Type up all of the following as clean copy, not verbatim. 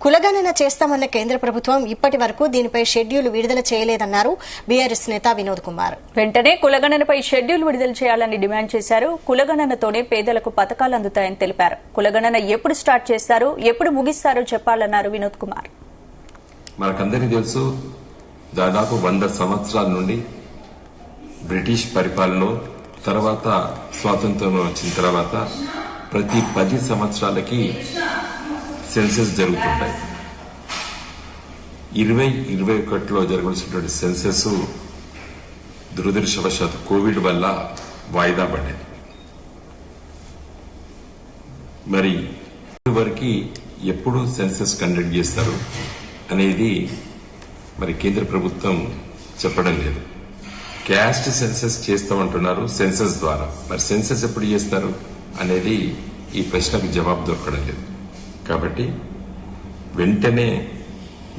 కులగణన చేస్తామన్న కేంద్ర ప్రభుత్వం ఇప్పటి వరకు దీనిపై షెడ్యూల్ విడుదల చేయలేదన్నారు బీఆర్ఎస్ నేత వినోద్ కుమార్. వెంటనే కులగణనపై షెడ్యూల్ విడుదల చేయాలని డిమాండ్ చేశారు. కులగణనతోనే పేదలకు పథకాలు అందుతాయని తెలిపారు. కులగణన ఎప్పుడు స్టార్ట్ చేస్తారు, ఎప్పుడు ముగిస్తారో చెప్పాలన్నారు వినోద్ కుమార్. మనకందరికీ తెలుసు, దాదాపు 100 సంవత్సరాల నుండి బ్రిటిష్ పరిపాలన తర్వాత స్వాతంత్ర్యం వచ్చిన తర్వాత ప్రతి 10 సంవత్సరాలకి సెన్సెస్ జరుగుతుంటాయి. 2021లో జరగాల్సినటువంటి సెన్సెస్ దురదృష్టవశాత్తు కోవిడ్ వల్ల వాయిదా పడ్డది. మరి వరకు ఎప్పుడు సెన్సెస్ కండక్ట్ చేస్తారు అనేది మరి కేంద్ర ప్రభుత్వం చెప్పడం లేదు. క్యాస్ట్ సెన్సెస్ చేస్తామంటున్నారు సెన్సెస్ ద్వారా. మరి సెన్సెస్ ఎప్పుడు చేస్తారు అనేది ఈ ప్రశ్నకు జవాబు దొరకడం లేదు. కాబట్టి వెంటనే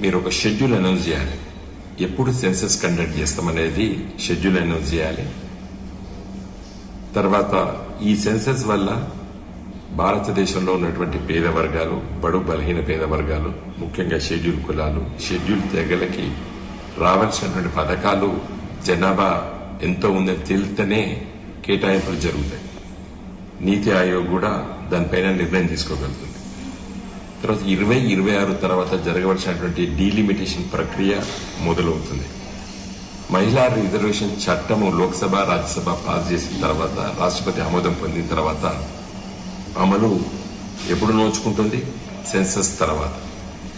మీరు ఒక షెడ్యూల్ అనౌన్స్ చేయాలి. ఎప్పుడు సెన్సెస్ కండక్ట్ చేస్తామనేది షెడ్యూల్ అనౌన్స్ చేయాలి. తర్వాత ఈ సెన్సెస్ వల్ల భారతదేశంలో ఉన్నటువంటి పేద వర్గాలు, బడు బలహీన పేద వర్గాలు, ముఖ్యంగా షెడ్యూల్ కులాలు, షెడ్యూల్ తెగలకి రావాల్సినటువంటి పథకాలు, జనాభా ఎంతో ఉందని తెలిస్తేనే కేటాయింపులు జరుగుతాయి. నీతి ఆయోగ్ కూడా దానిపైన నిర్ణయం తీసుకోగలుగుతుంది. తర్వాత 2026 తర్వాత జరగవలసినటువంటి డీలిమిటేషన్ ప్రక్రియ మొదలవుతుంది. మహిళా రిజర్వేషన్ చట్టము లోక్సభ, రాజ్యసభ పాస్ చేసిన తర్వాత, రాష్ట్రపతి ఆమోదం పొందిన తర్వాత అమలు ఎప్పుడు నోచుకుంటుంది? సెన్సస్ తర్వాత.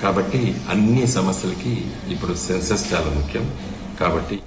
కాబట్టి అన్ని సమస్యలకి ఇప్పుడు సెన్సస్ చాలా ముఖ్యం. కాబట్టి